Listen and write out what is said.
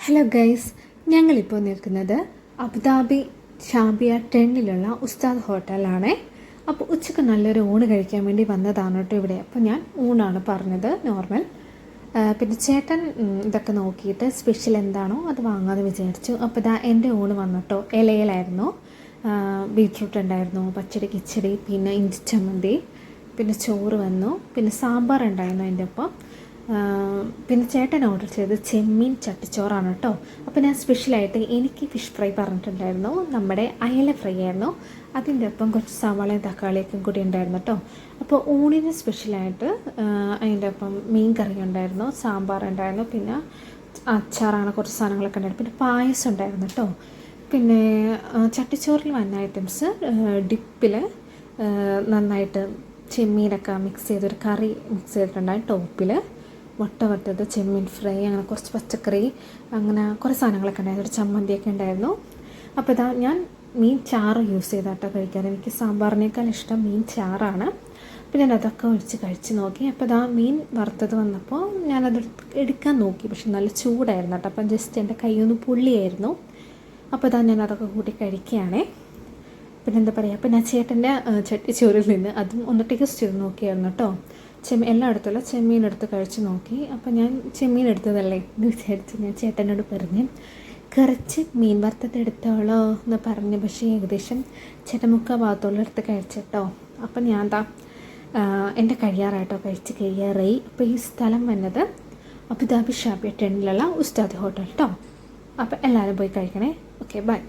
Hello guys, ഞങ്ങളിപ്പോൾ നിൽക്കുന്നത് Abu Dhabi Shabiya 10 ഉസ്താദ് ഹോട്ടലാണ്. അപ്പോൾ ഉച്ചയ്ക്ക് നല്ലൊരു ഊണ് കഴിക്കാൻ വേണ്ടി വന്നതാണ് കേട്ടോ ഇവിടെ. അപ്പോൾ ഞാൻ ഊണാണ് പറഞ്ഞത്, നോർമൽ. പിന്നെ ചേട്ടൻ ഇതൊക്കെ നോക്കിയിട്ട് സ്പെഷ്യൽ എന്താണോ അത് വാങ്ങാമെന്ന് വിചാരിച്ചു. അപ്പോൾ ഇതാ എൻ്റെ ഊണ് വന്നിട്ടോ, ഇലയിലായിരുന്നു. ബീറ്റ്റൂട്ട് ഉണ്ടായിരുന്നു, പച്ചടി കിച്ചടി, പിന്നെ ഇഞ്ചി ചമ്മന്തി, പിന്നെ ചോറ് വന്നു, പിന്നെ സാമ്പാർ ഉണ്ടായിരുന്നു അതിൻ്റെ ഒപ്പം. പിന്നെ ചേട്ടൻ ഓർഡർ ചെയ്ത് ചെമ്മീൻ ചട്ടിച്ചോറാണ് കേട്ടോ. അപ്പോൾ ഞാൻ സ്പെഷ്യലായിട്ട് എനിക്ക് ഫിഷ് ഫ്രൈ പറഞ്ഞിട്ടുണ്ടായിരുന്നു, നമ്മുടെ അയല ഫ്രൈ ആയിരുന്നു. അതിൻ്റെ ഒപ്പം കുറച്ച് സവാളയും തക്കാളിയൊക്കെ കൂടി ഉണ്ടായിരുന്നു കേട്ടോ. അപ്പോൾ ഊണിന് സ്പെഷ്യലായിട്ട് അതിൻ്റെ ഒപ്പം മീൻ കറി ഉണ്ടായിരുന്നു, സാമ്പാർ ഉണ്ടായിരുന്നു, പിന്നെ അച്ചാറാണ്, കുറച്ച് സാധനങ്ങളൊക്കെ ഉണ്ടായിരുന്നു, പിന്നെ പായസം ഉണ്ടായിരുന്നു കേട്ടോ. പിന്നെ ചട്ടിച്ചോറിൽ വന്ന ഐറ്റംസ് ഡിപ്പിൽ നന്നായിട്ട് ചെമ്മീനൊക്കെ മിക്സ് ചെയ്തൊരു കറി മിക്സ് ചെയ്തിട്ടുണ്ടായി. ടോപ്പിൽ മുട്ട വട്ടത്, ചെമ്മീൻ ഫ്രൈ, അങ്ങനെ കുറച്ച് പച്ചക്കറി, അങ്ങനെ കുറേ സാധനങ്ങളൊക്കെ ഉണ്ടായിരുന്നു. ഒരു ചമ്മന്തിയൊക്കെ ഉണ്ടായിരുന്നു. അപ്പോൾ ഇതാ ഞാൻ മീൻ ചാറ് യൂസ് ചെയ്താട്ടോ കഴിക്കാൻ. എനിക്ക് സാമ്പാറിനേക്കാൾ ഇഷ്ടം മീൻ ചാറാണ്. അപ്പോൾ ഞാൻ അതൊക്കെ ഒഴിച്ച് കഴിച്ച് നോക്കി. അപ്പോൾ ഇതാ മീൻ വറുത്തത് വന്നപ്പോൾ ഞാനത് എടുക്കാൻ നോക്കി, പക്ഷെ നല്ല ചൂടായിരുന്നു കേട്ടോ. അപ്പം ജസ്റ്റ് എൻ്റെ കൈയൊന്ന് പൊള്ളിയായിരുന്നു. അപ്പോൾ ഇതാ ഞാൻ അതൊക്കെ കൂട്ടി കഴിക്കുകയാണേ. പിന്നെ എന്താ പറയുക, അപ്പോൾ ഞാൻ ചേട്ടൻ്റെ ചട്ടിച്ചോറിൽ നിന്ന് അതും ഒന്ന് ടേസ്റ്റ് ചെയ്ത് നോക്കിയായിരുന്നു കേട്ടോ. എല്ലായിടത്തുള്ള ചെമ്മീൻ എടുത്ത് കഴിച്ച് നോക്കി. അപ്പോൾ ഞാൻ ചെമ്മീൻ എടുത്തതല്ലേ എന്ന് വിചാരിച്ച് ഞാൻ ചേട്ടനോട് പറഞ്ഞു, കുറച്ച് മീൻ വറുത്തത് എടുത്തോളോ എന്ന് പറഞ്ഞു. പക്ഷേ ഏകദേശം ചേട്ടൻ ഭാഗത്തോളം എടുത്ത് കഴിച്ചിട്ടോ. അപ്പം ഞാൻ എൻ്റെ കഴിയാറായിട്ടോ, കഴിച്ച് കഴിയാറായി. അപ്പോൾ ഈ സ്ഥലം വന്നത് അബുദാബി ഷാബിയ 10 ഉസ്താദ് ഹോട്ടൽ കേട്ടോ. അപ്പോൾ എല്ലാവരും പോയി കഴിക്കണേ. Okay, by.